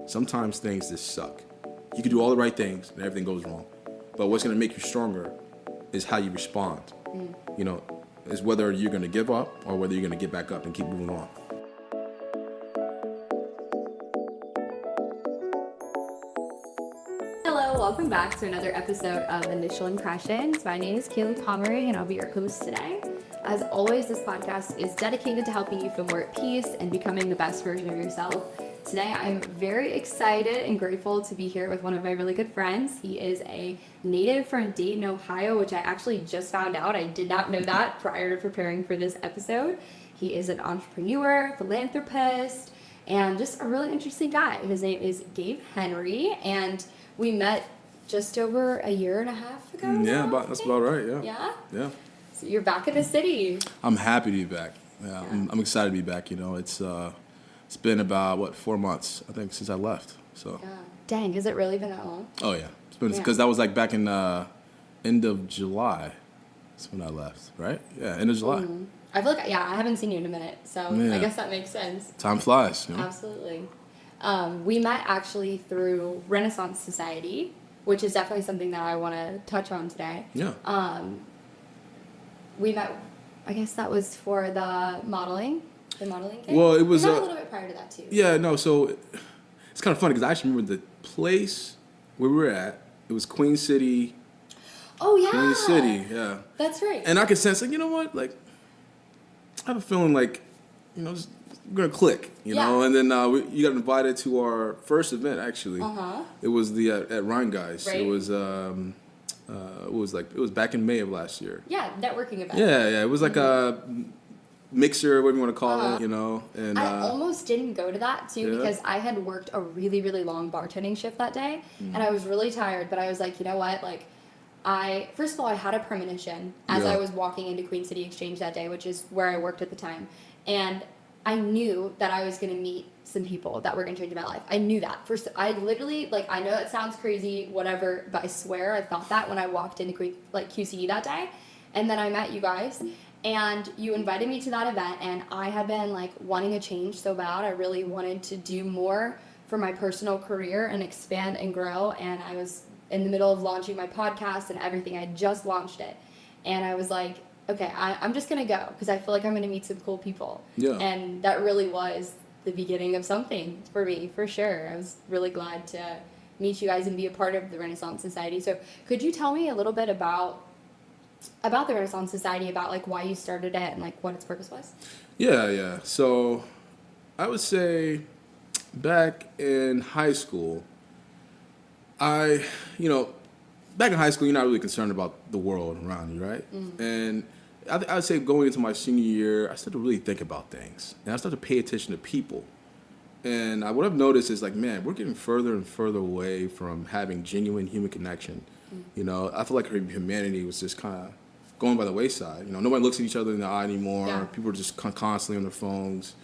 sometimes things just suck. You can do all the right things and everything goes wrong. But what's going to make you stronger is how you respond. You know, is whether you're going to give up or whether you're going to get back up and keep moving on. Hello, welcome back to another episode of Initial Impressions. My name is Kayli Pommering and I'll be your host today. As always, this podcast is dedicated to helping you feel more at peace and becoming the best version of yourself. Today, I'm very excited and grateful to be here with one of my really good friends. He is a native from Dayton, Ohio, which I actually just found out. I did not know that prior to preparing for this episode. He is an entrepreneur, philanthropist, and just a really interesting guy. His name is Gabe Henry, and we met just over a year and a half ago. Yeah, that's about right. Yeah. Yeah? Yeah. So you're back in the city. I'm happy to be back. Yeah. I'm excited to be back. You know, it's been about 4 months I think since I left. So. Yeah. Dang, has it really been that long? Oh yeah, it's been because that was like back in end of July. That's when I left, right? Yeah, end of July. Mm-hmm. I feel like I haven't seen you in a minute, so I guess that makes sense. Time flies. You know? Absolutely. We met actually through Renaissance Society, which is definitely something that I want to touch on today. Yeah. We met, I guess that was for the modeling kit. Well, it was a little bit prior to that too. Yeah, no. So it's kind of funny because I actually remember the place where we were at. It was Queen City. Oh yeah. Queen City, yeah. That's right. And I could sense, like, you know what, like, I have a feeling like, you know, we're gonna click, you know. And then you got invited to our first event. Actually, it was the at Rhine Guys. Right. It was it was back in May of last year. Yeah, networking event. Yeah. It was like a mixer, whatever you want to call it, you know. And I almost didn't go to that too because I had worked a really, really long bartending shift that day, and I was really tired. But I was like, you know what, like. First of all, I had a premonition as I was walking into Queen City Exchange that day, which is where I worked at the time. And I knew that I was going to meet some people that were going to change my life. I knew that. First, I literally, like, I know that sounds crazy, whatever, but I swear I thought that when I walked into QCE that day. And then I met you guys, and you invited me to that event, and I had been, like, wanting a change so bad. I really wanted to do more for my personal career and expand and grow, and I was in the middle of launching my podcast and everything. I just launched it. And I was like, okay, I'm just going to go because I feel like I'm going to meet some cool people. Yeah. And that really was the beginning of something for me, for sure. I was really glad to meet you guys and be a part of the Renaissance Society. So could you tell me a little bit about the Renaissance Society, about like why you started it and like what its purpose was? Yeah. So I would say back in high school, back in high school, you're not really concerned about the world around you, right? Mm-hmm. And I would say going into my senior year, I started to really think about things. And I started to pay attention to people. And what I've noticed is, like, man, we're getting further and further away from having genuine human connection. Mm-hmm. You know, I feel like humanity was just kind of going by the wayside. You know, nobody looks at each other in the eye anymore. Yeah. People are just constantly on their phones.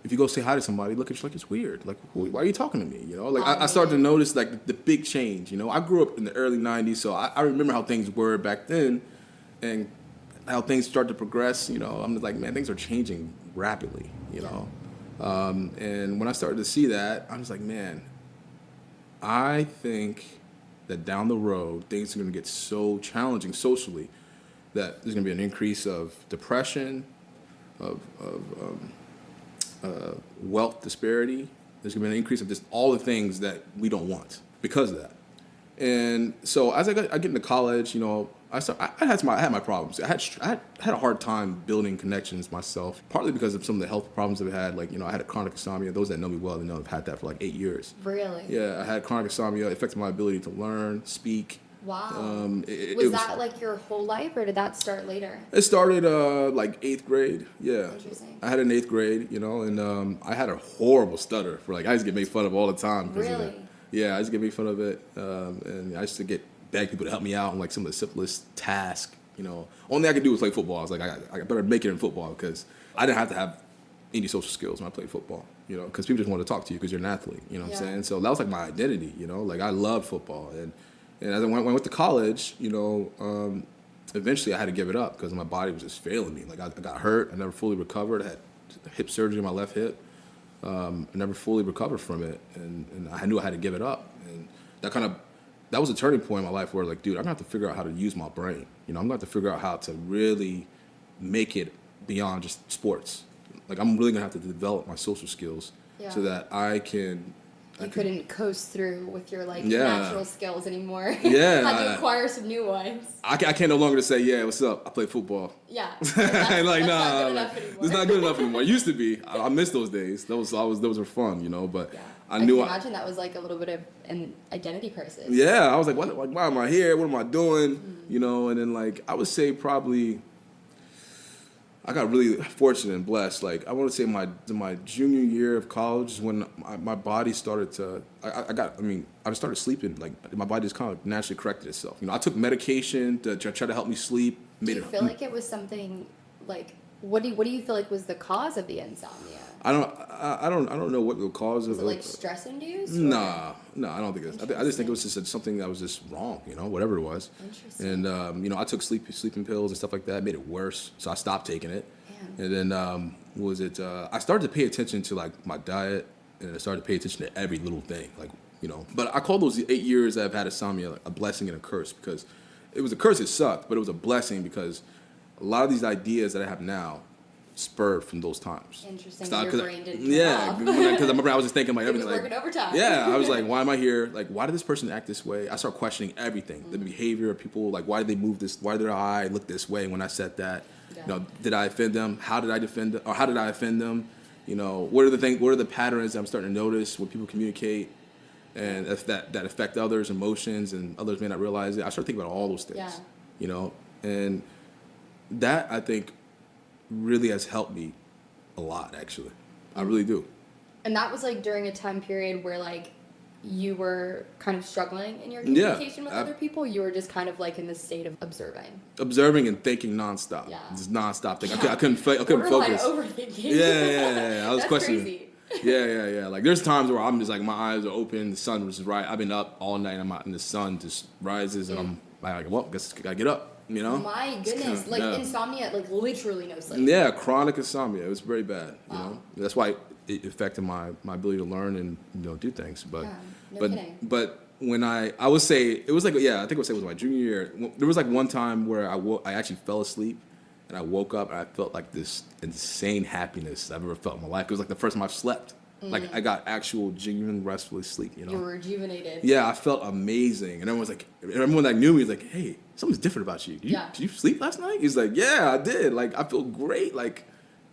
If you go say hi to somebody, look at you like it's weird. Like, why are you talking to me? You know, like I started to notice like the big change. You know, I grew up in the early '90s, so I remember how things were back then, and how things started to progress. You know, I'm just like, man, things are changing rapidly. You know, and when I started to see that, I was like, man, I think that down the road things are going to get so challenging socially that there's going to be an increase of depression, of wealth disparity. There's going to be an increase of just all the things that we don't want because of that. And so as I get into college, you know, I had my problems. I had a hard time building connections myself, partly because of some of the health problems that I had. Like, you know, I had a chronic insomnia. Those that know me well, they know I've had that for like 8 years. Really? Yeah, I had chronic insomnia. It affected my ability to learn, speak. Wow. Was that like your whole life, or did that start later? It started like 8th grade. Yeah. Interesting. I had an 8th grade, you know, and I had a horrible stutter for I used to get made fun of all the time. Really? Yeah, I used to get made fun of it, and I used to beg people to help me out on like some of the simplest tasks. You know, only thing I could do was play football. I was like, I better make it in football because I didn't have to have any social skills when I played football. You know, because people just want to talk to you because you're an athlete. You know what I'm saying? So that was like my identity. You know, like I loved football, and as I went to college, you know, eventually I had to give it up because my body was just failing me. Like I got hurt, I never fully recovered. I had hip surgery on my left hip. I never fully recovered from it, and I knew I had to give it up. And that was a turning point in my life where, like, dude, I'm gonna have to figure out how to use my brain. You know, I'm gonna have to figure out how to really make it beyond just sports. Like, I'm really gonna have to develop my social skills so that I can. You couldn't coast through with your like Yeah. natural skills anymore. Yeah. Had to acquire some new ones. I can no longer just say, yeah, what's up? I play football. Yeah. Like, That's nah, not good like, enough anymore. it's not good enough anymore. It used to be. I miss those days. Those were fun, you know. But Yeah. I knew. can imagine that was like a little bit of an identity crisis. Yeah, I was like, why am I here? What am I doing? You know, and then, like, I would say probably I got really fortunate and blessed. Like, I want to say my junior year of college is when my body started to, I started sleeping. Like, my body just kind of naturally corrected itself. You know, I took medication to try to help me sleep. Do you feel like it was something like, what do you feel like was the cause of the insomnia? I don't know what the cause of Was it like stress induced? No, I don't think it's. I just think it was just something that was just wrong, you know, whatever it was. Interesting. And you know, I took sleeping pills and stuff like that. It made it worse, so I stopped taking it. Damn. And then I started to pay attention to, like, my diet, and I started to pay attention to every little thing, like, you know. But I call those 8 years that I've had insomnia like a blessing and a curse, because it was a curse. It sucked, but it was a blessing because a lot of these ideas that I have now spurred from those times. Interesting. Your brain didn't because I was just thinking, like, everything, like, working overtime. yeah, I was like, why am I here? Like, why did this person act this way? I start questioning everything, the behavior of people. Like, why did they move this? Why did their eye look this way when I said that? Yeah. You know, did I offend them? How did I defend them? Or how did I offend them? You know, what are the patterns that I'm starting to notice when people communicate, and if that affect others' emotions, and others may not realize it? I start thinking about all those things. Yeah. You know, and that, I think, really has helped me a lot, actually. I really do. And that was like during a time period where like you were kind of struggling in your communication with other people. You were just kind of like in this state of observing and thinking nonstop. Yeah. Just nonstop thinking. I couldn't focus. Overthinking. Yeah. I was That's questioning. crazy. Yeah. Like, there's times where I'm just like, my eyes are open, the sun was right. I've been up all night, I'm out, and the sun just rises, and I'm like, well, guess I gotta get up. You know? My goodness, insomnia, like literally no sleep. Yeah, chronic insomnia. It was very bad. You Wow. know, that's why it affected my ability to learn and, you know, do things. But kidding. but when I would say it was like, yeah, I think I would say it was my junior year. There was like one time where I actually fell asleep, and I woke up and I felt like this insane happiness I've ever felt in my life. It was like the first time I've slept. Like, I got actual genuine restful sleep. You know, You were rejuvenated. yeah, I felt amazing, and everyone that knew me was like, "Hey, something's different about you. Did you sleep last night?" He's like, "Yeah, I did. Like, I feel great. Like,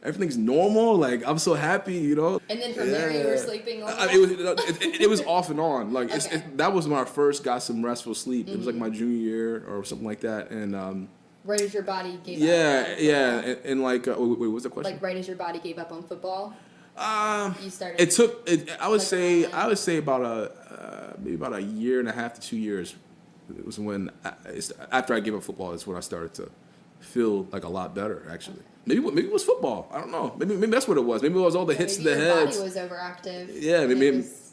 everything's normal. Like, I'm so happy, you know." And then from there, you were sleeping normal? It was off and on. Like, Okay. that was when I first got some restful sleep. It was like my junior year or something like that, and right as your body gave up. and like, wait, what was the question? Like right as your body gave up on football. You started. It took. I would say. online? I would say about maybe about a year and a half to 2 years. It was when after I gave up football is when I started to feel like a lot better. Actually, maybe it was football. I don't know. Maybe that's what it was. Maybe it was all the hits to the your heads. body was overactive. Yeah, and maybe it was-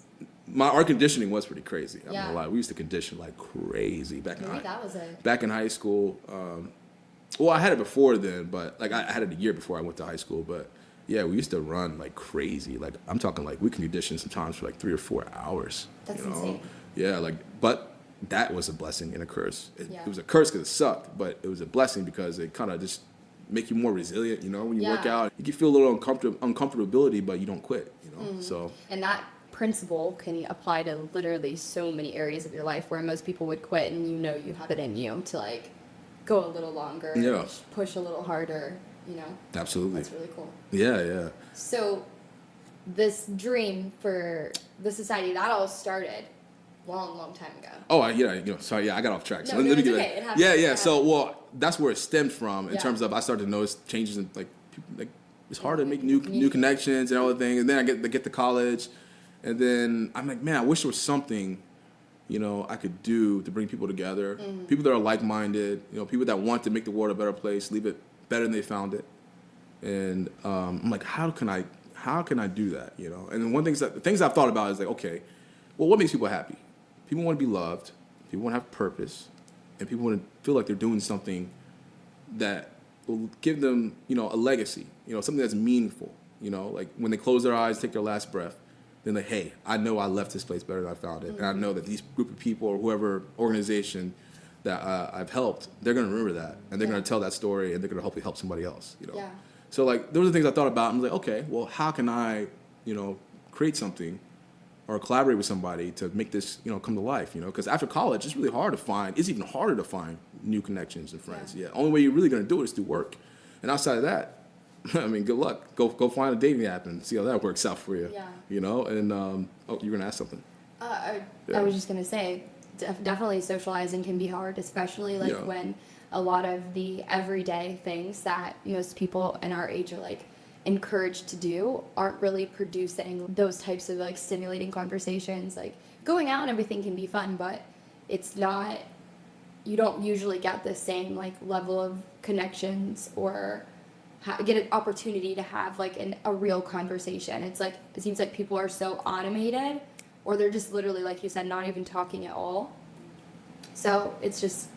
our conditioning was pretty crazy. I'm Yeah. not gonna lie. We used to condition like crazy back in Maybe that was it. back in high school. Well, I had it before then, but like I had it a year before I went to high school. But yeah, we used to run like crazy. Like, I'm talking like we can condition sometimes for like 3 or 4 hours. That's you know? insane. Yeah, like, but that was a blessing and a curse. It was a curse because it sucked, but it was a blessing because it kind of just make you more resilient. You know, when you work out, you can feel a little uncomfortability, but you don't quit. You know, so. And that principle can apply to literally so many areas of your life where most people would quit, and you know you have it in you to like go a little longer, push a little harder. You know, Absolutely. That's really cool. Yeah. So, this dream for the society that all started long time ago. Oh, yeah. You know, sorry. Yeah, I got off track. So No, let me it's get okay. that. It happens. Yeah. Yeah. So, well, that's where it stemmed from in Yeah. terms of I started to notice changes in like people, like it's hard to make new connections and all the things. And then I get to college, and then I'm like, man, I wish there was something, you know, I could do to bring people together. People that are like-minded. You know, people that want to make the world a better place, leave it better than they found it. And I'm like, how can I do that? You know, and the things I've thought about is like, okay, well, what makes people happy? People want to be loved. People want to have purpose, and people want to feel like they're doing something that will give them, you know, a legacy. You know, something that's meaningful. You know, like when they close their eyes, take their last breath, then like, hey, I know I left this place better than I found it. And I know that these group of people or whoever organization that I've helped, they're going to remember that. And they're going to tell that story, and they're going to hopefully help somebody else, you know. Yeah. So, like, those are the things I thought about. I'm like, okay, well, how can I, you know, create something or collaborate with somebody to make this, you know, come to life, you know? Because after college, it's really hard to find, it's even harder to find new connections and friends. Yeah. Only way you're really going to do it is through work. And outside of that, I mean, good luck. Go find a dating app and see how that works out for you. Yeah. You know? And, oh, you're going to ask something. I was just going to say, definitely socializing can be hard, especially like when a lot of the everyday things that most people in our age are like encouraged to do aren't really producing those types of like stimulating conversations. Like going out and everything can be fun, but it's not, you don't usually get the same like level of connections or get an opportunity to have like a real conversation. It's like, it seems like people are so automated, or they're just literally, like you said, not even talking at all. So it's just,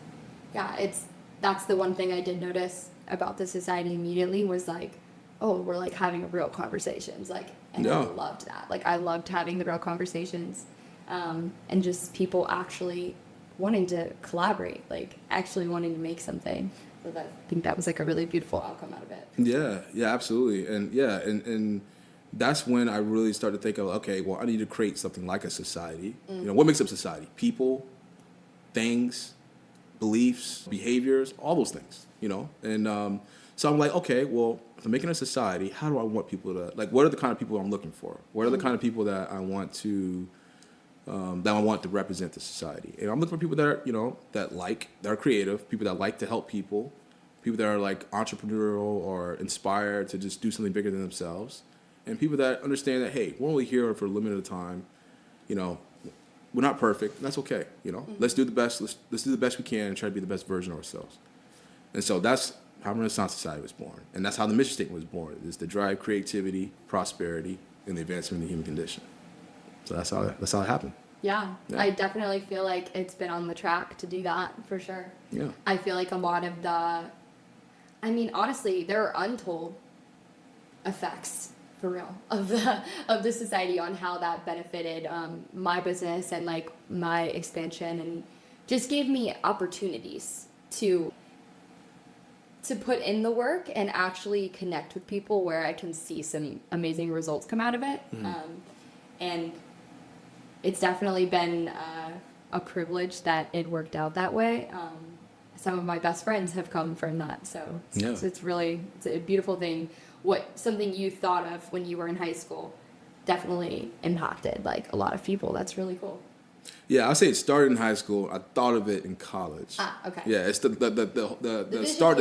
that's the one thing I did notice about the society immediately was like, oh, we're like having real conversations. Like, and I loved that. Like, I loved having the real conversations, and just people actually wanting to collaborate, like actually wanting to make something. So I think that was like a really beautiful outcome out of it. Yeah, absolutely. And that's when I really started to think of, okay, well, I need to create something like a society. You know, what makes up society? People, things, beliefs, behaviors, all those things, you know? And so I'm like, okay, well, if I'm making a society, how do I want people to, like, what are the kind of people I'm looking for? What are the kind of people that I want to represent the society? And I'm looking for people that are, you know, that are creative, people that like to help people that are like entrepreneurial or inspired to just do something bigger than themselves, and people that understand that, hey, we're only here for a limited time, you know, we're not perfect, that's okay, you know, let's do the best, let's do the best we can and try to be the best version of ourselves. And so that's how Renaissance Society was born, and that's how the mission statement was born, is to drive creativity, prosperity, and the advancement of the human condition. So that's how it happened. Yeah, I definitely feel like it's been on the track to do that, for sure. Yeah. I feel like a lot of honestly, there are untold effects, for real, of the society on how that benefited my business and like my expansion, and just gave me opportunities to put in the work and actually connect with people where I can see some amazing results come out of it. And it's definitely been a privilege that it worked out that way. Some of my best friends have come from that, so it's a beautiful thing. Something you thought of when you were in high school definitely impacted like a lot of people. That's really cool. Yeah, I'll say it started in high school. I thought of it in college. Okay. Yeah, it's the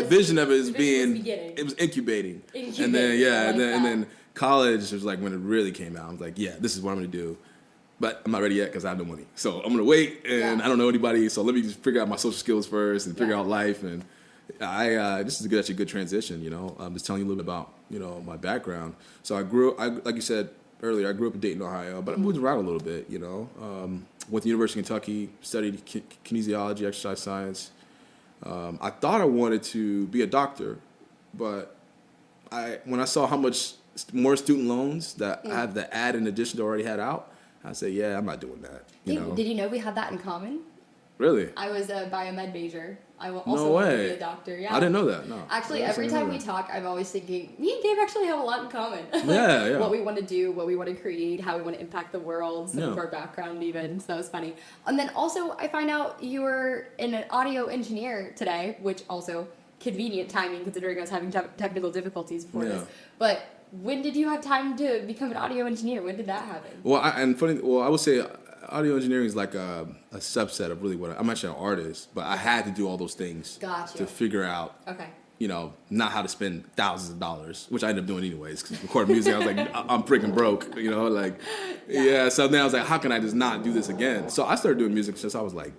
vision of it is it was incubating. And then and then college was like when it really came out. I was like, yeah, this is what I'm gonna do. But I'm not ready yet because I have no money. So I'm going to wait, and I don't know anybody. So let me just figure out my social skills first and figure out life. And this is actually a good transition, you know. I'm just telling you a little bit about, you know, my background. So like you said earlier, I grew up in Dayton, Ohio, but I moved around a little bit, you know. Went to the University of Kentucky, studied kinesiology, exercise science. I thought I wanted to be a doctor, but when I saw how much more student loans that I had to add in addition to already had out, I said, yeah, I'm not doing that. Did you know we had that in common? Really? I was a biomed major. I also wanted to be a doctor. Yeah. I didn't know that. No. Actually, every time we talk, I'm always thinking, me and Gabe actually have a lot in common. Yeah. What we want to do, what we want to create, how we want to impact the world, some of our background even. So it's funny. And then also, I find out you were an audio engineer today, which also convenient timing considering I was having technical difficulties before this. But when did you have time to become an audio engineer? When did that happen? Well, I would say audio engineering is like a subset of really what I'm actually an artist, but I had to do all those things to figure out, you know, not how to spend thousands of dollars, which I ended up doing anyways, because recording music, I was like, I'm freaking broke, you know, like, so then I was like, how can I just not do this again? So I started doing music since I was like,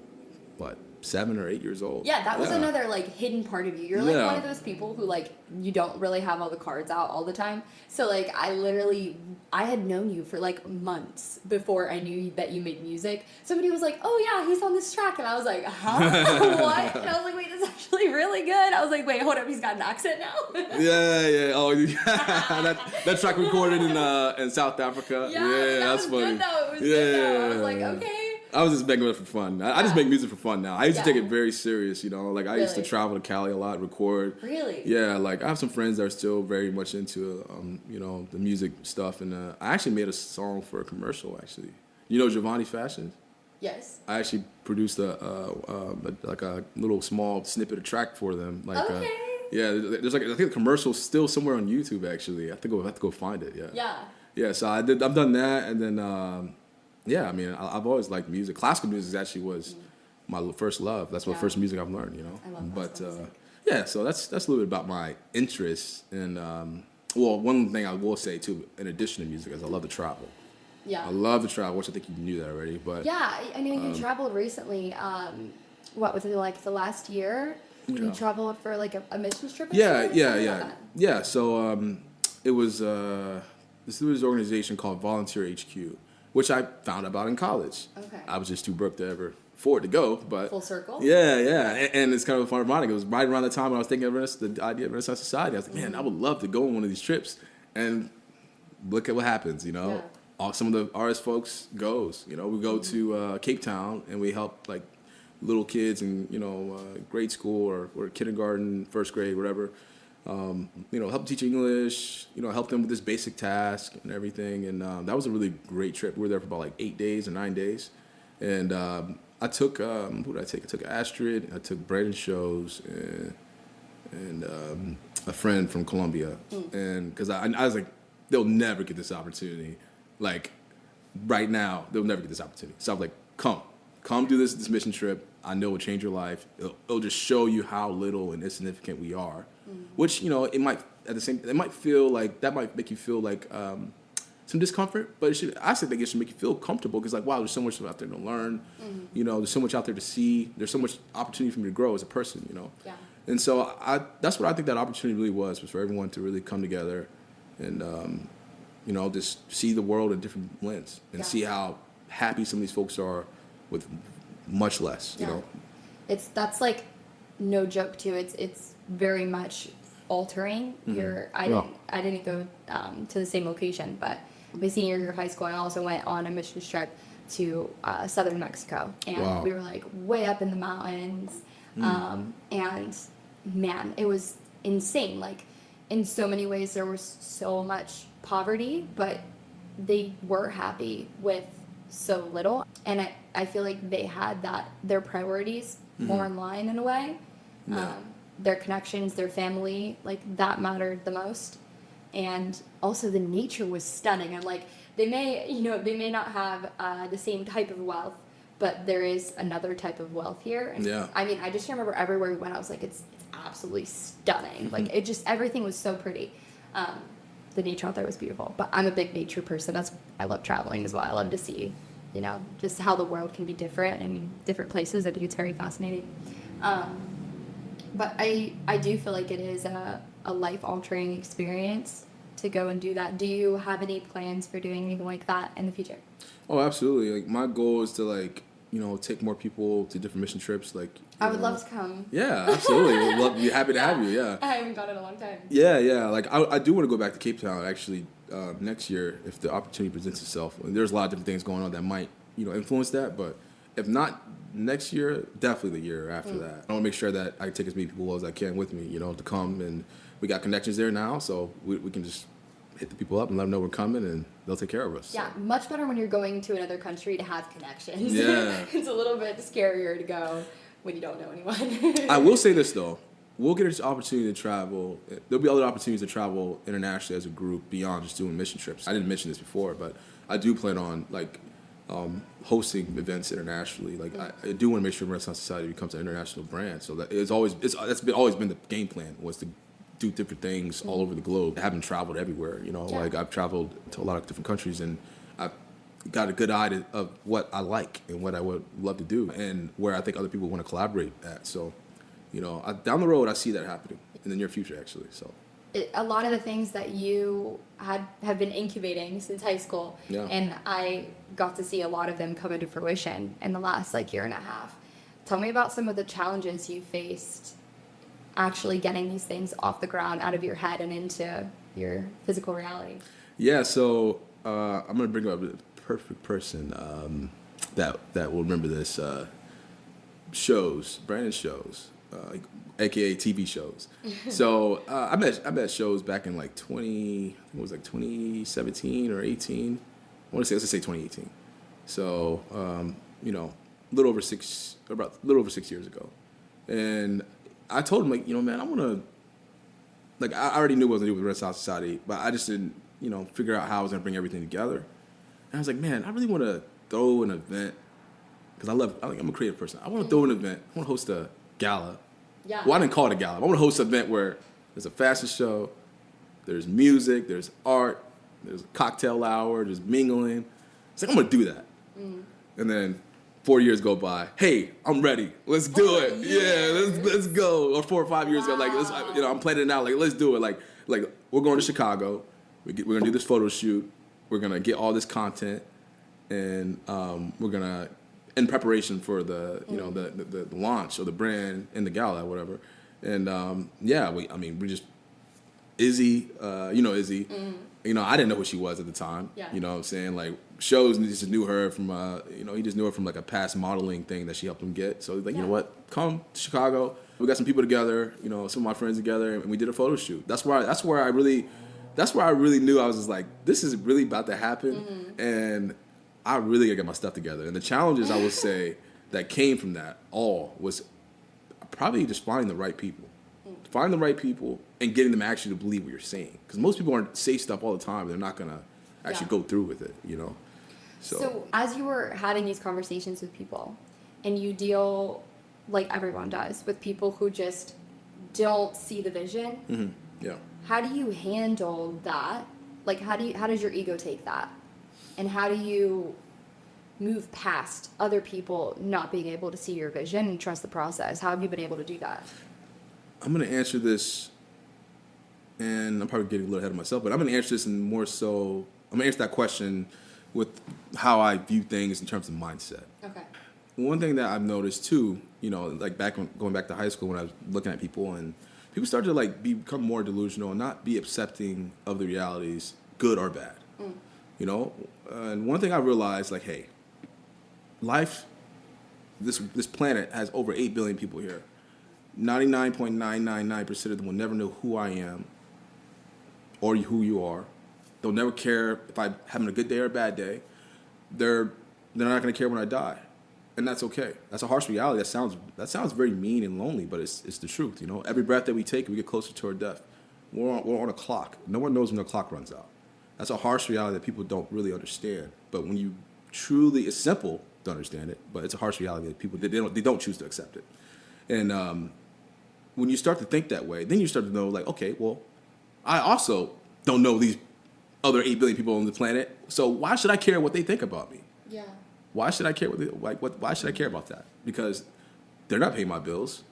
7 or 8 years old. Yeah, that was another like hidden part of you. You're like one of those people who like you don't really have all the cards out all the time. So like I had known you for like months before I knew that you made music. Somebody was like, "Oh yeah, he's on this track," and I was like, "Huh? What?" And I was like, "Wait, that's actually really good." I was like, "Wait, hold up, he's got an accent now." Yeah. Oh, that track recorded in South Africa. Yeah, that's funny. Good though. It was good though. I was like, okay. I was just making it for fun. I just make music for fun now. I used to take it very serious, you know. Like I used to travel to Cali a lot, record. Really? Yeah, like I have some friends that are still very much into, you know, the music stuff. And I actually made a song for a commercial. Actually, you know, Giovanni Fashions. Yes. I actually produced a little small snippet of track for them. Like, okay. Yeah, there's like I think the commercial's still somewhere on YouTube. Actually, I think I'll have to go find it. Yeah. Yeah. Yeah. So I've done that, and then. Yeah, I mean, I've always liked music. Classical music actually was my first love. That's my first music I've learned, you know. I love classical music. Yeah, so that's a little bit about my interests. And well, one thing I will say too, in addition to music, is I love to travel. Yeah. I love to travel, which I think you knew that already. But yeah, I know you traveled recently. What was it like the last year? You traveled for like a mission trip. Yeah. So it was this organization called Volunteer HQ. Which I found about in college. Okay. I was just too broke to ever afford to go, but full circle. Yeah, and it's kind of ironic. It was right around the time when I was thinking of the idea of Renaissance Society. I was like, man, I would love to go on one of these trips, and look at what happens. You know, some of the artist folks goes. You know, we go to Cape Town and we help like little kids in grade school or kindergarten, first grade, whatever. You know, help teach English, you know, help them with this basic task and everything. And that was a really great trip. We were there for about like 8 days or 9 days. And I took, who did I take? I took Astrid, I took Brandon Shows, and a friend from Colombia. And because I was like, they'll never get this opportunity. Like, right now, they'll never get this opportunity. So I was like, come do this mission trip. I know it'll change your life. It'll just show you how little and insignificant we are. Which, you know, it might feel like that might make you feel like some discomfort, but I think it should make you feel comfortable because, like, wow, there's so much out there to learn. You know, there's so much out there to see. There's so much opportunity for me to grow as a person. You know. Yeah. And so that's what I think that opportunity really was for everyone to really come together and you know, just see the world in a different lens and see how happy some of these folks are with much less. You know. That's like no joke too. It's very much altering your. I didn't go to the same location, but my senior year of high school, I also went on a mission trip to southern Mexico, and we were like way up in the mountains, and man, it was insane. Like in so many ways, there was so much poverty, but they were happy with so little, and I feel like they had their priorities more in line in a way. Their connections, their family, like that mattered the most. And also the nature was stunning. And like they may not have the same type of wealth, but there is another type of wealth here. And I mean, I just remember everywhere we went, I was like, it's absolutely stunning. Like it just, everything was so pretty. The nature out there was beautiful. But I'm a big nature person. I love traveling as well. I love to see, you know, just how the world can be different in different places. I think it's very fascinating. But I do feel like it is a life-altering experience to go and do that. Do you have any plans for doing anything like that in the future? Oh, absolutely. Like my goal is to like, you know, take more people to different mission trips. Like I would love to come. Yeah, absolutely. We'd be happy to have you. Yeah. I haven't gone in a long time. Yeah. Like I do want to go back to Cape Town actually next year if the opportunity presents itself. And there's a lot of different things going on that might, you know, influence that. But if not next year, definitely the year after that. I want to make sure that I take as many people as I can with me, you know, to come. And we got connections there now, so we can just hit the people up and let them know we're coming, and they'll take care of us. Yeah, much better when you're going to another country to have connections. Yeah. It's a little bit scarier to go when you don't know anyone. I will say this, though. We'll get this opportunity to travel. There'll be other opportunities to travel internationally as a group beyond just doing mission trips. I didn't mention this before, but I do plan on, like, hosting events internationally. Like I do want to make sure Renaissance Society becomes an international brand. So that that's always been the game plan, was to do different things all over the globe. I haven't traveled everywhere, you know. Like I've traveled to a lot of different countries, and I've got a good eye of what I like and what I would love to do, and where I think other people want to collaborate at. So, down the road, I see that happening in the near future, actually. So. A lot of the things that you have been incubating since high school, Yeah. and I got to see a lot of them come into fruition in the last year and a half. Tell me about some of the challenges you faced actually getting these things off the ground, out of your head and into your physical reality. Yeah, so I'm gonna bring up the perfect person that will remember this. Brandon shows, aka TV shows. So I met shows back in 2017 or 18. Let's just say 2018. So a little over 6 years ago, and I told him man, I want to I already knew what I was gonna do with Red South Society, but I just didn't figure out how I was gonna bring everything together. And I was like, man, I really want to throw an event because I'm a creative person. I want to throw an event. I want to host a gala. Yeah. Well, I didn't call it a gala. I want to host an event where there's a fashion show, there's music, there's art, there's a cocktail hour, there's mingling. It's I'm going to do that. And then 4 years go by. Hey, I'm ready. Let's do it. Yeah, let's go. Or 4 or 5 years ago, I'm planning it out. Let's do it. We're going to Chicago. We're going to do this photo shoot. We're going to get all this content, and we're going to, in preparation for the the launch of the brand and the gala, whatever. And we just Izzy, Izzy. I didn't know who she was at the time. Yeah. You know what I'm saying? Shows just knew her from he just knew her from a past modeling thing that she helped him get. So he's like, you know what? Come to Chicago. We got some people together, some of my friends together, and we did a photo shoot. That's where I really knew I was just this is really about to happen, and I really gotta get my stuff together. And the challenges I would say that came from that all was probably just finding the right people. Find the right people and getting them actually to believe what you're saying. Because most people aren't say stuff all the time. They're not going to actually go through with it, So as you were having these conversations with people, and you deal, like everyone does, with people who just don't see the vision, yeah. How do you handle that? How does your ego take that? And how do you move past other people not being able to see your vision and trust the process? How have you been able to do that? I'm going to answer this, and I'm probably getting a little ahead of myself, but I'm going to answer this I'm going to answer that question with how I view things in terms of mindset. Okay. One thing that I've noticed too, going back to high school when I was looking at people, and people started to become more delusional and not be accepting of the realities, good or bad. And one thing I realized, hey, life, this planet has over 8 billion people here. 99.999% of them will never know who I am or who you are. They'll never care if I'm having a good day or a bad day. They're not going to care when I die, and that's okay. That's a harsh reality. That sounds very mean and lonely, but it's the truth. Every breath that we take, we get closer to our death. We're on a clock. No one knows when the clock runs out. That's a harsh reality that people don't really understand. But when you truly, it's simple to understand it, but it's a harsh reality that people they don't choose to accept it. And when you start to think that way, then you start to know, okay, well, I also don't know these other 8 billion people on the planet, so why should I care what they think about me? Yeah. Why should I care why should I care about that? Because they're not paying my bills.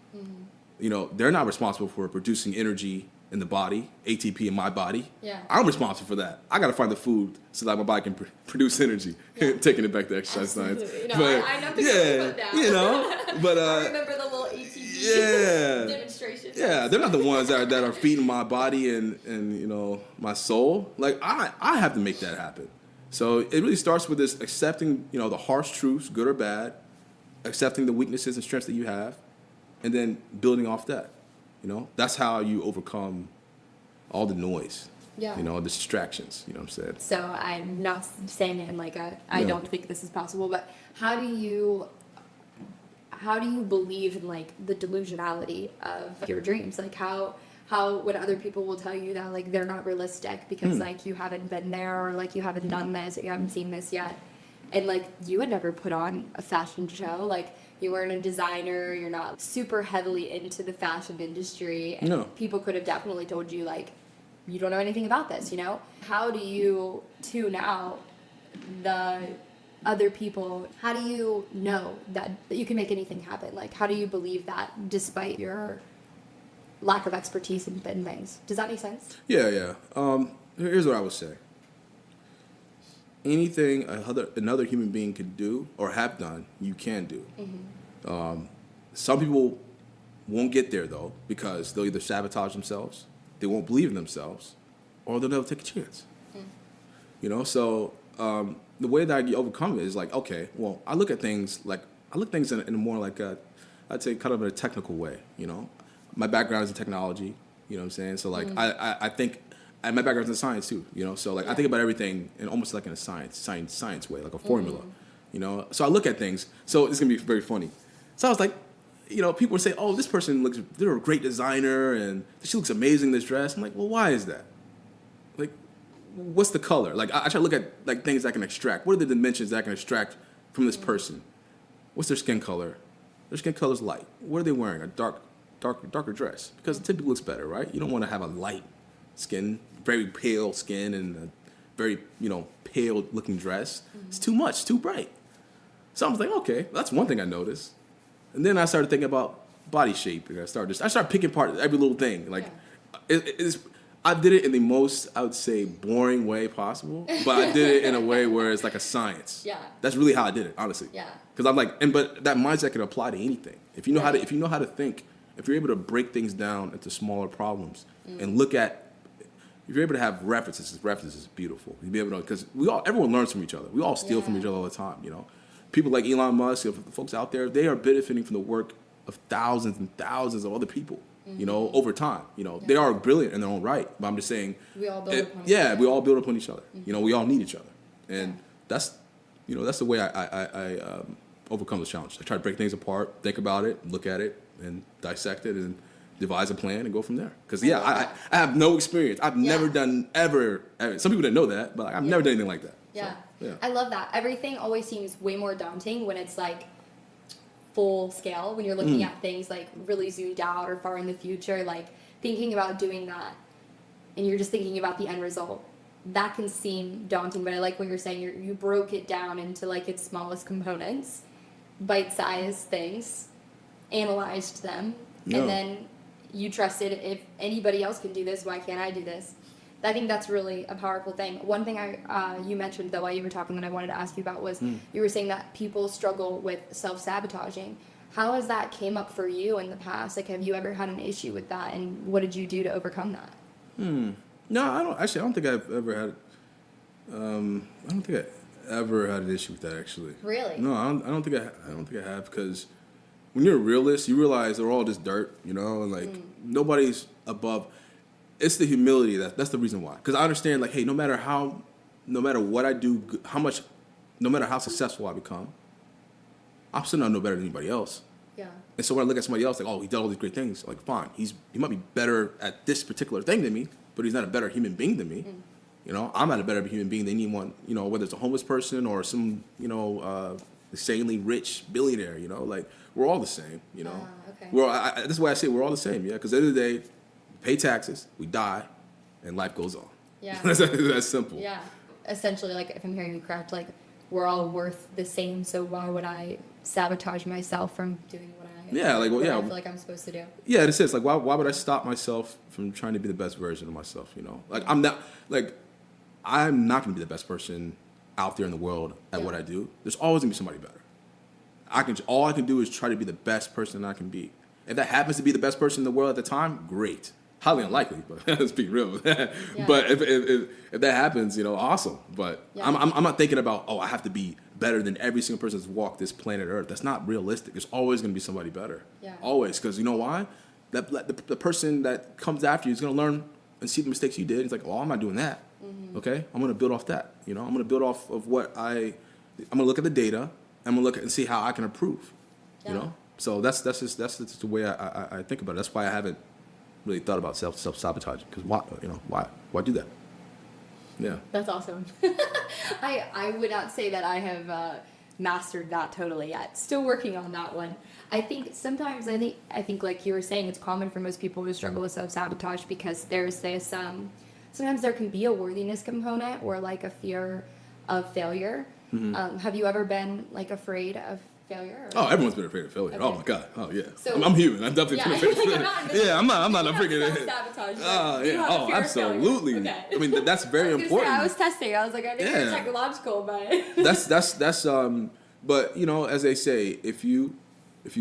They're not responsible for producing energy in the body, ATP in my body. Yeah. I'm responsible for that. I got to find the food so that my body can produce energy. Yeah. Taking it back to exercise science. I know the now. But I remember the little ATP demonstration. Yeah, they're not the ones that are feeding my body and my soul. I have to make that happen. So it really starts with this accepting, the harsh truths, good or bad, accepting the weaknesses and strengths that you have, and then building off that. That's how you overcome all the noise. Yeah. The distractions. You know what I'm saying? So I'm not saying it in I don't think this is possible, but how do you believe in the delusionality of your dreams? How when other people will tell you that they're not realistic because you haven't been there, or you haven't done this, or you haven't seen this yet, and you had never put on a fashion show, you weren't a designer, you're not super heavily into the fashion industry, and people could have definitely told you you don't know anything about this. How do you tune out the other people, how do you know that you can make anything happen? Like, how do you believe that despite your lack of expertise in things? Does that make sense? Yeah. Here's what I would say. Anything another human being could do or have done, you can do. Some people won't get there, though, because they'll either sabotage themselves, they won't believe in themselves, or they'll never take a chance. So the way that I overcome it is like, okay, well, I look things in a more like I'd say kind of in a technical way. My background is in technology. You know what I'm saying? So like I think, and my background's in science too. So like I think about everything in almost like in a science way, like a formula. So I look at things. So it's gonna be very funny. So I was like, people would say, oh, this person they're a great designer and she looks amazing in this dress. I'm like, well, why is that? Like, what's the color? Like, I try to look at like things I can extract. What are the dimensions that I can extract from this person? What's their skin color? Their skin color's light. What are they wearing? A darker dress, because it typically looks better, right? You don't want to have a light skin, very pale skin, and a very pale looking dress. It's too much, too bright. So I was like, okay, that's one thing I noticed. And then I started thinking about body shape, and I started picking apart every little thing. Like, I did it in the most, I would say, boring way possible, but I did it in a way where it's like a science. Yeah. That's really how I did it, honestly. Yeah. Because I'm like, but that mindset can apply to anything. If you know how to think, if you're able to break things down into smaller problems and look at, if you're able to have references is beautiful. You'll be able to, because everyone learns from each other. We all steal from each other all the time. People like Elon Musk, the folks out there, they are benefiting from the work of thousands and thousands of other people. Over time, they are brilliant in their own right. But I'm just saying, we all build upon each other. we all build upon each other. We all need each other, and that's the way I overcome the challenge. I try to break things apart, think about it, look at it, and dissect it, and devise a plan and go from there. Because I have no experience. I've never done ever. Some people didn't know that, but I've never done anything like that. Yeah. So, I love that. Everything always seems way more daunting when it's like full scale, when you're looking at things like really zoomed out or far in the future, like thinking about doing that and you're just thinking about the end result. That can seem daunting, but I like what you're saying. You broke it down into like its smallest components, bite-sized things, analyzed them, and then you trusted, if anybody else can do this, why can't I do this? I think that's really a powerful thing. One thing you mentioned, though, while you were talking that I wanted to ask you about was you were saying that people struggle with self-sabotaging. How has that came up for you in the past? Like, have you ever had an issue with that, and what did you do to overcome that? No, I don't. Actually, I don't think I've ever had. I don't think I ever had an issue with that. Actually, Really? No, I don't think I have, because when you're a realist, you realize they're all just dirt, and like nobody's above. It's the humility that's the reason why. Because I understand, like, hey, no matter what I do, no matter how successful I become, I'm still not no better than anybody else. Yeah. And so when I look at somebody else, like, oh, he did all these great things, like, fine, he might be better at this particular thing than me, but he's not a better human being than me. I'm not a better human being than anyone, whether it's a homeless person or some, insanely rich billionaire, like, we're all the same, Okay. That's why I say we're all the same, because at the end of the day, we pay taxes, we die, and life goes on. Yeah. That's simple. Yeah. Essentially, like, if I'm hearing you correct, like, we're all worth the same, so why would I sabotage myself from doing what I feel like I'm supposed to do? Yeah, it is. Like, why would I stop myself from trying to be the best version of myself, Like, I'm not going to be the best person out there in the world at what I do. There's always going to be somebody better. All I can do is try to be the best person I can be. If that happens to be the best person in the world at the time, great. Highly unlikely, but let's be real. But if that happens, awesome. But I'm not thinking about, I have to be better than every single person that's walked this planet Earth. That's not realistic. There's always going to be somebody better. Yeah. Always, because you know why? The person that comes after you is going to learn and see the mistakes you did. It's like, I'm not doing that. Okay, I'm going to build off that. I'm going to build off of I'm going to look at the data. I'm going to look at and see how I can improve. Yeah. So that's just the way I think about it. That's why I haven't really thought about self-sabotaging, because why do that? Yeah. That's awesome. I would not say that I have mastered that totally yet. Still working on that one. I think sometimes I think like you were saying, it's common for most people to struggle with self-sabotage because there's this sometimes there can be a worthiness component or like a fear of failure. Have you ever been like afraid of failure? Oh, everyone's been afraid of failure. Okay. Oh my God. Oh yeah. So- I'm human. I'm definitely been afraid of like, failure. I'm not freaking. Self-sabotage. Oh You yeah. have a Oh, fear of failure. absolutely. Okay. I mean, that's very I was gonna important. say, I was testing. I was like, I think you're Yeah. technological, but That's but you know, as they say, if you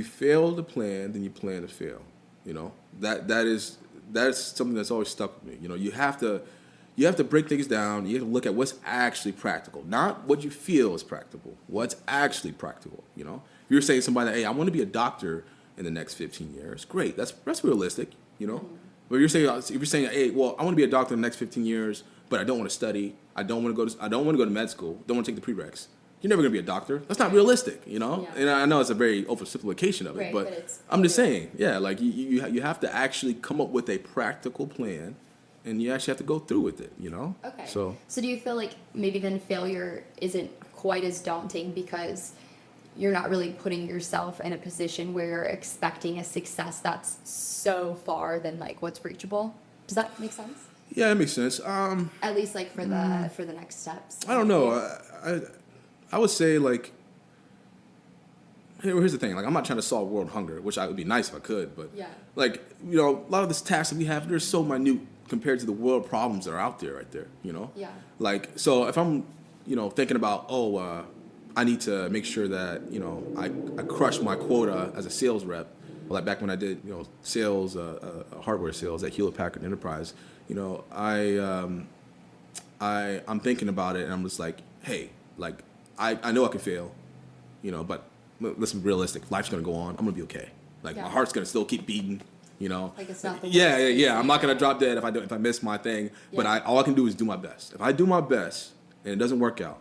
fail to plan, then you plan to fail. You know, that's something that's always stuck with me. You know, you have to break things down. You have to look at what's actually practical, not what you feel is practical. What's actually practical, you know? If you're saying to somebody, hey, I want to be a doctor in the next 15 years, great. That's realistic, you know? But if you're saying, hey, well, I want to be a doctor in the next 15 years, but I don't want to study. I don't want to go to med school. Don't want to take the prereqs. You're never going to be a doctor. That's not realistic, you know? Yeah. And I know it's a very oversimplification of it, Right, but but it's I'm just saying, yeah, like you have to actually come up with a practical plan, and you actually have to go through with it, you know? Okay. So do you feel like maybe then failure isn't quite as daunting because you're not really putting yourself in a position where you're expecting a success that's so far than like what's reachable? Does that make sense? yeah, it makes sense. At least like for the next steps. I don't know. I would say like here's the thing. Like I'm not trying to solve world hunger, which I would be nice if I could, but Yeah. like you know, a lot of this tasks that we have, they're so minute compared to the world problems that are out there, right there. You know. Yeah. Like so, if I'm thinking about I need to make sure that I crush my quota as a sales rep. Like back when I did sales, hardware sales at Hewlett Packard Enterprise. I'm thinking about it and I'm just like, hey, like I know I can fail, but let's be realistic. Life's gonna go on. I'm gonna be okay. Like Yeah. my heart's gonna still keep beating. Like it's not the Yeah. worst I'm not gonna drop dead if I miss my thing. But Yeah. all I can do is do my best. If I do my best and it doesn't work out,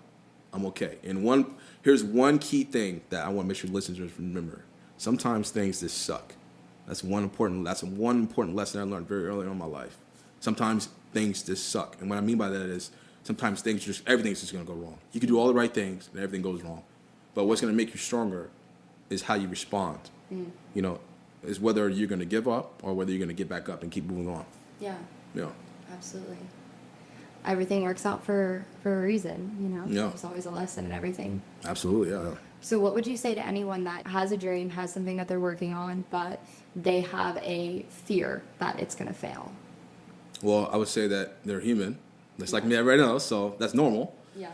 I'm okay. And here's one key thing that I want to make sure listeners remember. Sometimes things just suck. That's one important lesson I learned very early on in my life. Sometimes things just suck. And what I mean by that is sometimes everything's just gonna go wrong. You can do all the right things and everything goes wrong. But what's gonna make you stronger is how you respond. Is whether you're gonna give up or whether you're gonna get back up and keep moving on. Yeah. Yeah. Absolutely. Everything works out for a reason, Yeah. There's always a lesson in everything. Absolutely, yeah. So what would you say to anyone that has a dream, has something that they're working on, but they have a fear that it's going to fail? Well, I would say that they're human, just like me right now, so that's normal. Yeah.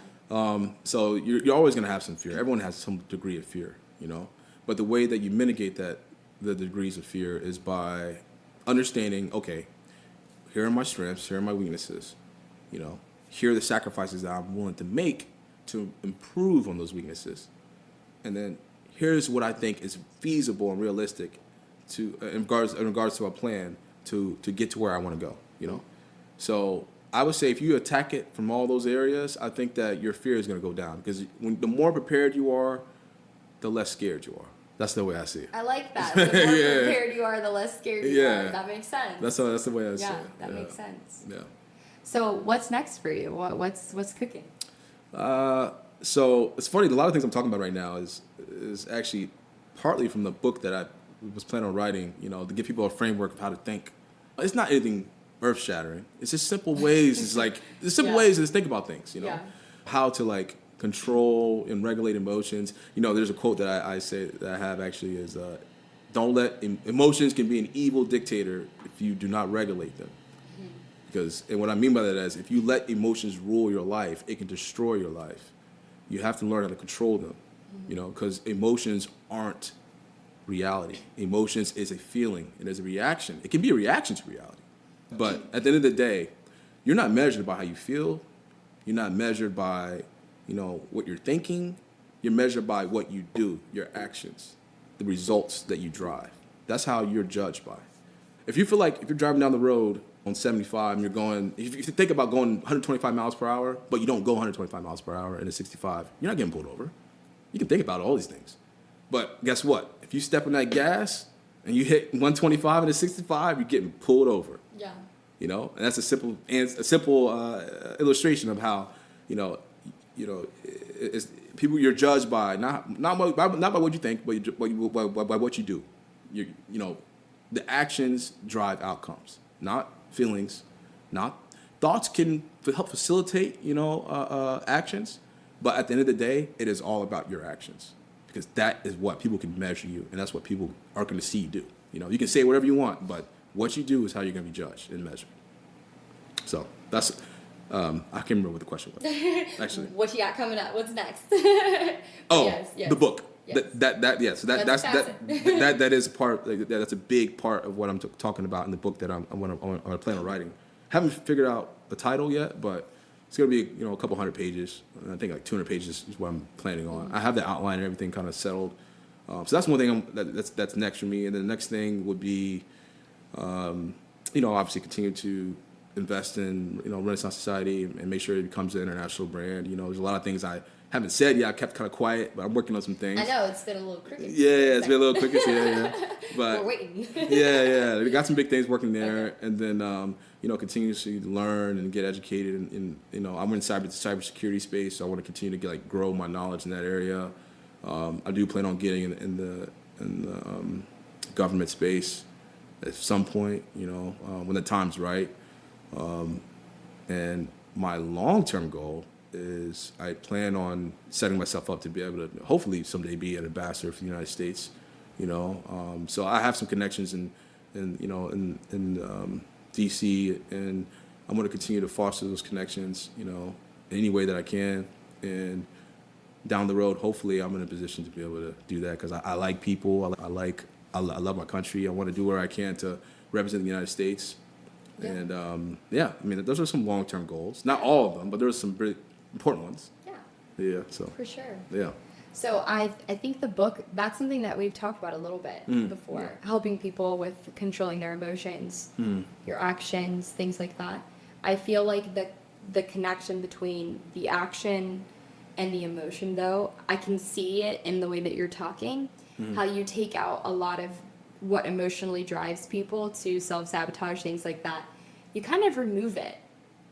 So you're always going to have some fear. Everyone has some degree of fear, But the way that you mitigate the degrees of fear is by understanding, okay, here are my strengths, here are my weaknesses, here are the sacrifices that I'm willing to make to improve on those weaknesses. And then here's what I think is feasible and realistic in regards to a plan to get to where I want to go, So I would say if you attack it from all those areas, I think that your fear is going to go down because the more prepared you are, the less scared you are. That's the way I see it. I like that. The more prepared you are, the less scared you are. That makes sense. That's the way I see it. Yeah, that makes sense. Yeah. So what's next for you? What's cooking? So it's funny. A lot of things I'm talking about right now is actually partly from the book that I was planning on writing. To give people a framework of how to think. It's not anything earth-shattering. It's just simple ways. It's like the simple ways to just think about things. Yeah. How to like control and regulate emotions. There's a quote that I say that I have actually is, "Don't let emotions can be an evil dictator if you do not regulate them." And what I mean by that is if you let emotions rule your life, it can destroy your life. You have to learn how to control them, because emotions aren't reality. Emotions is a feeling. It is a reaction. It can be a reaction to reality. But at the end of the day, you're not measured by how you feel. You're not measured by, what you're thinking. You're measured by what you do, your actions, the results that you drive. That's how you're judged by. If you feel like if you're driving down the road on 75 and you're going, if you think about going 125 miles per hour, but you don't go 125 miles per hour in a 65, you're not getting pulled over. You can think about all these things. But guess what? If you step on that gas and you hit 125 in a 65, you're getting pulled over. Yeah. And that's a simple illustration of how, it's people you're judged by not by what you think, but by what you do. The actions drive outcomes, not feelings, not thoughts can help facilitate, actions, But at the end of the day, it is all about your actions, because that is what people can measure you, and that's what people are going to see you do. You know, you can say whatever you want, but what you do is how you're going to be judged and measured. So that's, I can't remember what the question was, actually. What you got coming up? What's next? Oh, yes. the book. Yes. Yeah. So that is part. Like, that's a big part of what I'm talking about in the book that I'm plan on writing. Haven't figured out the title yet, but it's gonna be a couple hundred pages. I think like 200 pages is what I'm planning on. Mm-hmm. I have the outline and everything kind of settled. So that's one thing that's next for me. And then the next thing would be, obviously continue to invest in Renaissance Society and make sure it becomes an international brand. There's a lot of things I haven't said yet. I kept kind of quiet, but I'm working on some things. I know it's been a little cricket. Yeah, it's been a little cricket. Yeah. But we're waiting. yeah. We got some big things working there, okay. And then continuously learn and get educated. And I'm in cybersecurity space, so I want to continue to grow my knowledge in that area. I do plan on getting in the government space at some point. When the time's right. And my long-term goal is I plan on setting myself up to be able to hopefully someday be an ambassador for the United States. So I have some connections in DC, and I'm going to continue to foster those connections, any way that I can. And down the road, hopefully, I'm in a position to be able to do that, because I like people. I love my country. I want to do what I can to represent the United States. Yeah. And those are some long-term goals. Not all of them, but there's some really important ones. Yeah. So for sure. Yeah. So I think the book, that's something that we've talked about a little bit before, helping people with controlling their emotions, your actions, things like that. I feel like the connection between the action and the emotion, though, I can see it in the way that you're talking, how you take out a lot of what emotionally drives people to self-sabotage, things like that. You kind of remove it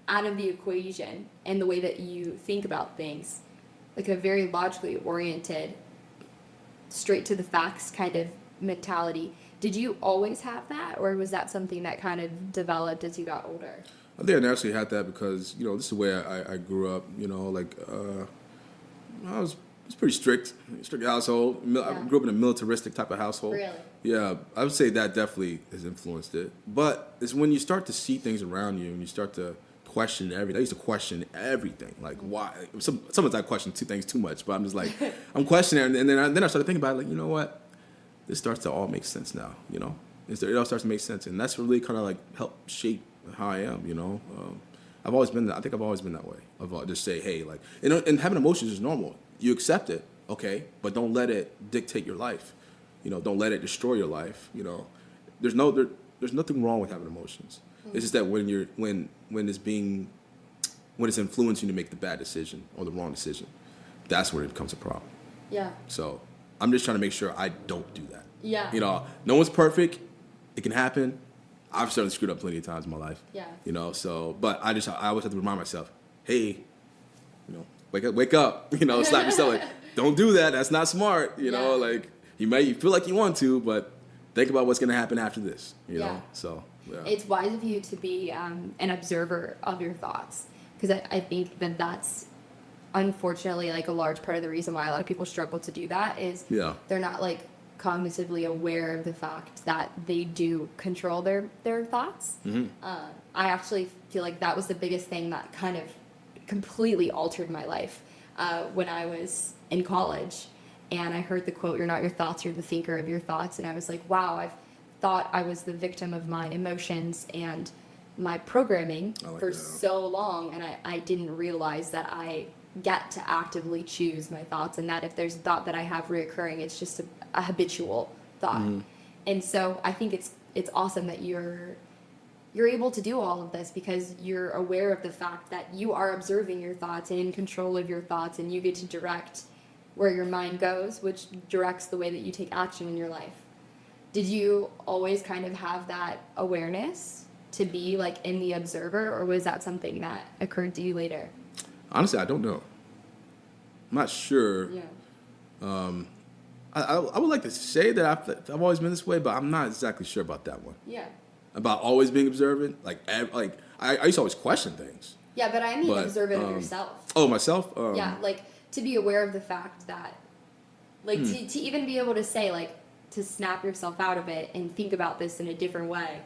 out of the equation and the way that you think about things, like a very logically oriented, straight to the facts kind of mentality. Did you always have that, or was that something that kind of developed as you got older? I think I naturally had that because, this is the way I grew up, I was pretty strict household. I grew up in a militaristic type of household. Really? Yeah, I would say that definitely has influenced it. But it's when you start to see things around you and you start to question everything. I used to question everything. Like, why? Sometimes I question things too much, but I'm just like, I'm questioning it. And then I started thinking about it, like, you know what? This starts to all make sense now, It all starts to make sense. And that's really kind of like helped shape how I am, I've always been that. I think I've always been that way. Of just say, hey, like, and having emotions is normal. You accept it, okay, but don't let it dictate your life. Don't let it destroy your life. There's nothing wrong with having emotions. It's just that when it's influencing you to make the bad decision or the wrong decision, that's when it becomes a problem. Yeah. So I'm just trying to make sure I don't do that. Yeah. No one's perfect. It can happen. I've certainly screwed up plenty of times in my life. Yeah. But I always have to remind myself, hey, wake up, slap yourself, like, don't do that. That's not smart. Like, you feel like you want to, but think about what's going to happen after this, know? So, yeah. It's wise of you to be an observer of your thoughts, because I think that's unfortunately like a large part of the reason why a lot of people struggle to do that is they're not like cognitively aware of the fact that they do control their thoughts. I actually feel like that was the biggest thing that kind of completely altered my life when I was in college, and I heard the quote, "You're not your thoughts, you're the thinker of your thoughts," and I was like, wow, I've thought I was the victim of my emotions and my programming for so long, and I didn't realize that I get to actively choose my thoughts, and that if there's a thought that I have reoccurring, it's just a habitual thought. And so I think it's awesome that you're able to do all of this, because you're aware of the fact that you are observing your thoughts and in control of your thoughts, and you get to direct where your mind goes, which directs the way that you take action in your life. Did you always kind of have that awareness to be like in the observer, or was that something that occurred to you later? Honestly, I don't know. I'm not sure. Yeah. I would like to say that I've always been this way, but I'm not exactly sure about that one. Yeah. About always being observant, I used to always question things. Yeah, but I mean observant of yourself. Oh, myself? Yeah, like to be aware of the fact that, like, to even be able to say, like, to snap yourself out of it and think about this in a different way.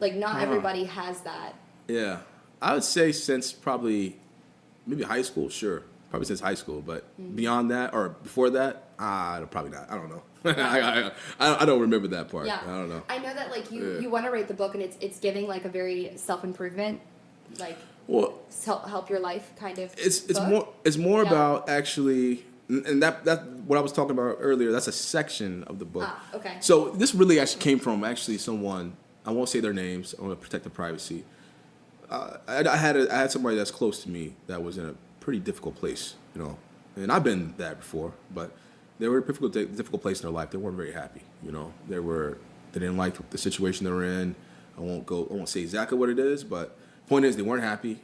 Like, not everybody has that. Yeah. I would say since probably maybe high school, sure. Probably since high school, but beyond that or before that, probably not. I don't know. I don't remember that part. Yeah. I don't know. I know that, like, you want to write the book, and it's giving, like, a very self-improvement, like, help your life kind of It's more about actually, and that what I was talking about earlier, that's a section of the book. Okay. So this really actually came from actually someone, I won't say their names, I want to protect their privacy. I had somebody that's close to me that was in a pretty difficult place, you know, and I've been there before, but they were in a difficult place in their life. They weren't very happy, you know. They didn't like the situation they were in. I won't say exactly what it is, but point is they weren't happy,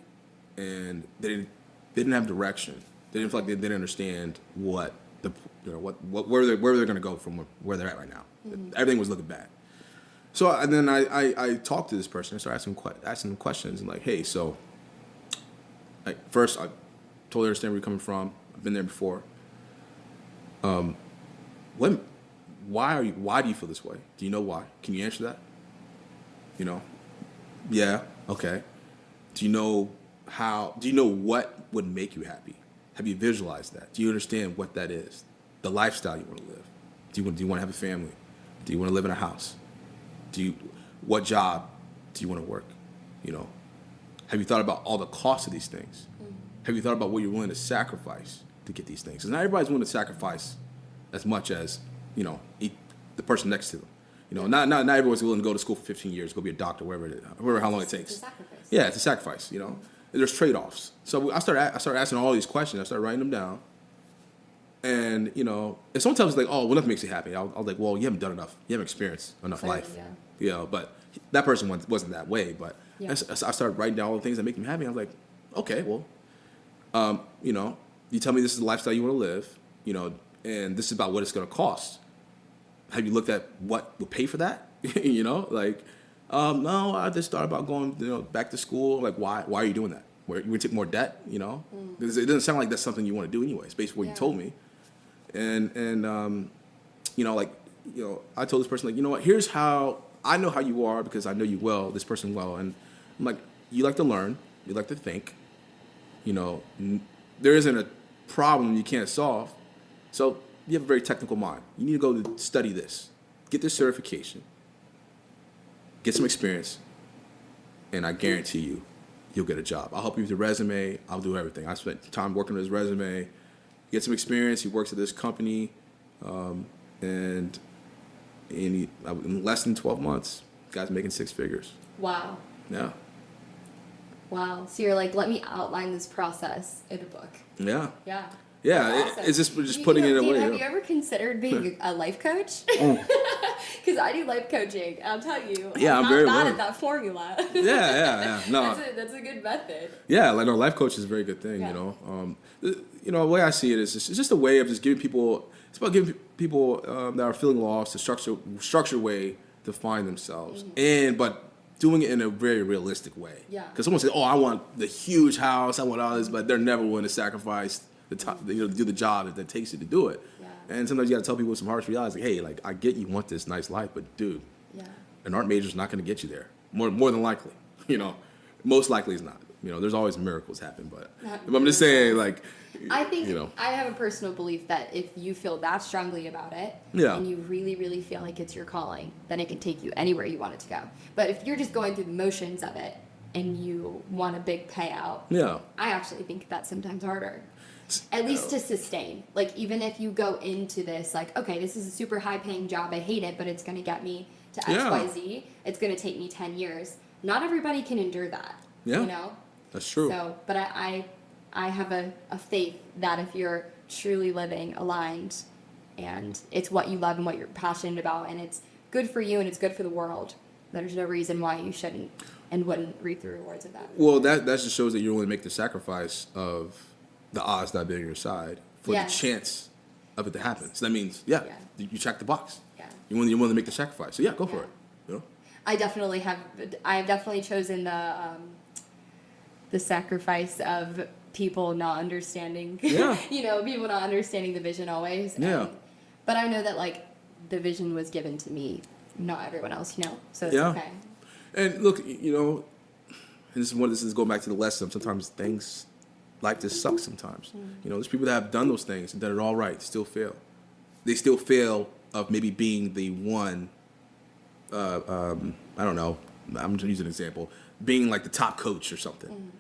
and they didn't have direction. They didn't feel like they didn't understand where they're going to go from where they're at right now. Everything was looking bad. So and then I talked to this person. I started asking them questions and like, hey, so first I totally understand where you're coming from. I've been there before. Why do you feel this way? Do you know why? Can you answer that? You know? Yeah. Okay. Do you know what would make you happy? Have you visualized that? Do you understand what that is? The lifestyle you want to live. Do you want to have a family? Do you want to live in a house? What job do you want to work? You know? Have you thought about all the costs of these things? Have you thought about what you're willing to sacrifice to get these things? Because not everybody's willing to sacrifice as much as, you know, the person next to them. You know, not everyone's willing to go to school for 15 years, go be a doctor, wherever how long it takes. It's a sacrifice. Yeah, it's a sacrifice, you know. There's trade-offs. So I started asking all these questions. I started writing them down. And, you know, if someone tells me, like, oh, well, nothing makes you happy, I'll like, well, you haven't done enough. You haven't experienced enough life. Yeah. You know, but that person wasn't that way. But I started writing down all the things that make them happy. I was like, okay, well, you know, you tell me this is the lifestyle you want to live, you know, and this is about what it's going to cost. Have you looked at what would pay for that? You know, like, no, I just thought about going, you know, back to school. Like, why are you doing that? You would take more debt, you know? Because it doesn't sound like that's something you want to do anyways, based on what you told me. And you know, like, you know, I told this person, like, you know what, here's how, I know how you are because I know you well, this person well. And I'm like, you like to learn, you like to think, you know, there isn't a problem you can't solve. So you have a very technical mind. You need to go to study this, get this certification, get some experience, and I guarantee you'll get a job. I'll help you with your resume. I'll do everything. I spent time working on his resume, get some experience. He works at this company, and in less than 12 months, guy's making 6 figures. Wow. Yeah. Wow. So you're like, let me outline this process in a book. Yeah. Yeah. Yeah, awesome. It's just putting it away. Have you ever considered being a life coach? Because I do life coaching. I'll tell you. Yeah, I'm very bad willing. at that formula. Yeah. No. That's a good method. Yeah, like, no, life coach is a very good thing, you know. You know, the way I see it is it's just a way of just giving people, it's about giving people that are feeling lost a structured way to find themselves. But doing it in a very realistic way. Yeah. Because someone says, oh, I want the huge house, I want all this, but they're never willing to sacrifice the time, you know, to do the job that takes you to do it. Yeah. And sometimes you got to tell people some harsh realities, like, hey, like, I get you want this nice life, but dude, an art major is not going to get you there. More than likely, you know. Most likely it's not. You know, there's always miracles happen, but I'm just saying, like, I think, you know. I have a personal belief that if you feel that strongly about it, and you really, really feel like it's your calling, then it can take you anywhere you want it to go. But if you're just going through the motions of it and you want a big payout, I actually think that's sometimes harder. At least to sustain. Like, even if you go into this, like, okay, this is a super high-paying job, I hate it, but it's going to get me to X, Y, Z. It's going to take me 10 years. Not everybody can endure that. Yeah. You know? That's true. So, but I have a faith that if you're truly living aligned and it's what you love and what you're passionate about and it's good for you and it's good for the world, there's no reason why you shouldn't and wouldn't reap the rewards of that. Well, that just shows that you're willing to make the sacrifice of the odds not being on your side for the chance of it to happen. So that means, you check the box. Yeah. You're willing to make the sacrifice. So go for it. You know? I have definitely chosen the sacrifice of people not understanding, Yeah. people not understanding the vision always. Yeah. But I know that, like, the vision was given to me, not everyone else, so it's okay. And look, this is going back to the lesson. Sometimes things like this suck sometimes. There's people that have done those things and done it all right, still fail. They still fail of maybe being the one, I don't know, I'm just using an example, being like the top coach or something,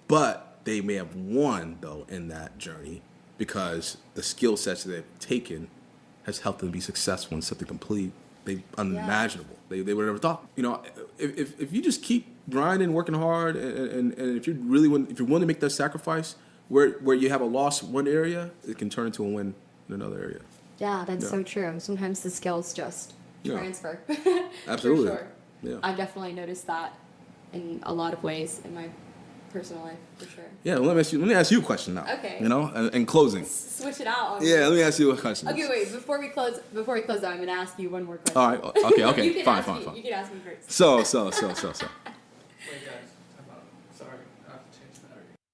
but they may have won, though, in that journey because the skill sets that they've taken has helped them be successful in something complete, unimaginable. They would have never thought. If you just keep grinding, working hard, and if you're willing to make that sacrifice, where you have a loss in one area, it can turn into a win in another area. Yeah, that's so true. Sometimes the skills just transfer. Absolutely. For sure. Yeah. I've definitely noticed that in a lot of ways in my personal life, for sure. Yeah, well, let me ask you a question now. Okay. In closing. Switch it out. Let me ask you a question. Okay, wait. Before we close, I'm going to ask you one more question. All right. Okay. You Fine. You can ask me first. So. Wait, guys, time out. Sorry, I have to change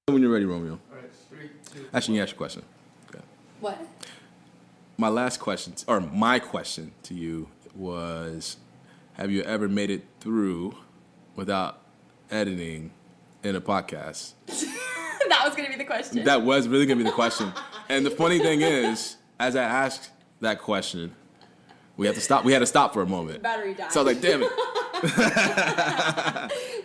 that. When you're ready, Romeo. All right, 3, 2. Actually, you ask your question. Okay. What? My question to you was, have you ever made it through without editing in a podcast? That was going to be the question. That was really going to be the question. And the funny thing is, as I asked that question, we had to stop for a moment. Battery died. So I was like, damn it.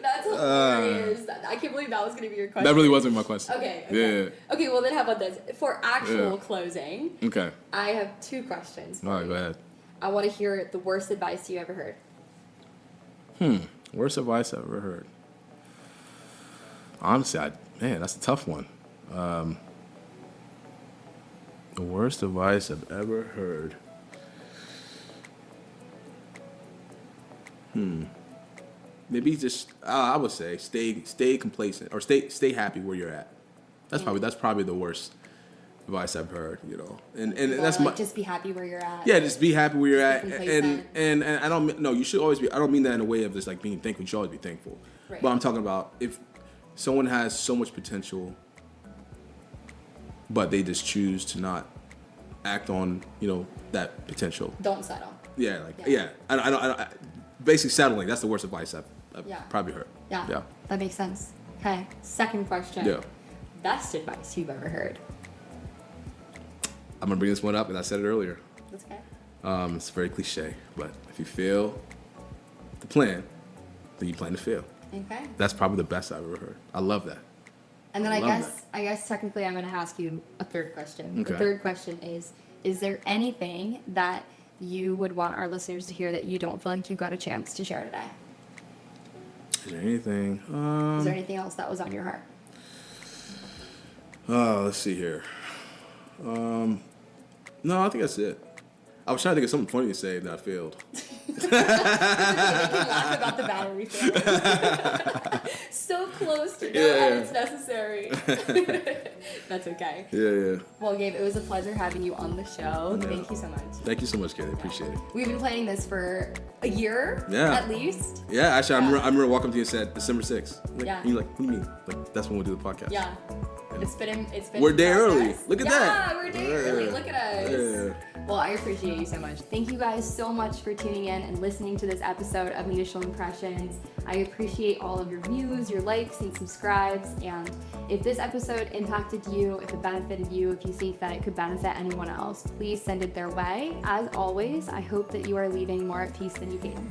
That's hilarious. I can't believe that was going to be your question. That really wasn't my question. Okay. Yeah. Okay, well then how about this? For actual closing, Okay. I have 2 questions. All right, go ahead. I want to hear the worst advice you ever heard. Worst advice I've ever heard. Honestly, that's a tough one. The worst advice I've ever heard. Maybe just I would say stay complacent or stay happy where you're at. That's probably the worst advice I've heard. And that's my just be happy where you're at. Yeah, just be happy where you're at, complacent. and I don't no. You should always be. I don't mean that in a way of just like being thankful. You should always be thankful. Right. But I'm talking about if someone has so much potential, but they just choose to not act on that potential. Don't settle. Yeah, I don't. Basically, settling. That's the worst advice I've probably heard. Yeah. That makes sense. Okay. Second question. Yeah. Best advice you've ever heard. I'm gonna bring this one up, and I said it earlier. That's okay. It's very cliche, but if you fail the plan, then you plan to fail. Okay. That's probably the best I've ever heard. I love that. And then I guess technically I'm going to ask you a third question. Okay. The third question is there anything that you would want our listeners to hear that you don't feel like you got a chance to share today? Is there anything? Is there anything else that was on your heart? Let's see here. No, I think that's it. I was trying to think of something funny to say that I failed. You can laugh about the battery failure. So close to no edits necessary. That's okay. Yeah. Well, Gabe, it was a pleasure having you on the show. Yeah. Thank you so much. Thank you so much, Kayli. Appreciate it. We've been planning this for a year, Yeah. at least. Yeah, actually, I remember walking to you and said December 6th. Yeah. And you're like, what do you mean? Like, that's when we'll do the podcast. Yeah. It's been We're day progress. early. Look at that. Yeah, we're day early. Look at us. Yeah. Well, I appreciate you so much. Thank you guys so much for tuning in and listening to this episode of Initial Impressions. I appreciate all of your views, your likes, and subscribes. And if this episode impacted you, if it benefited you, if you think that it could benefit anyone else, please send it their way. As always, I hope that you are leaving more at peace than you came.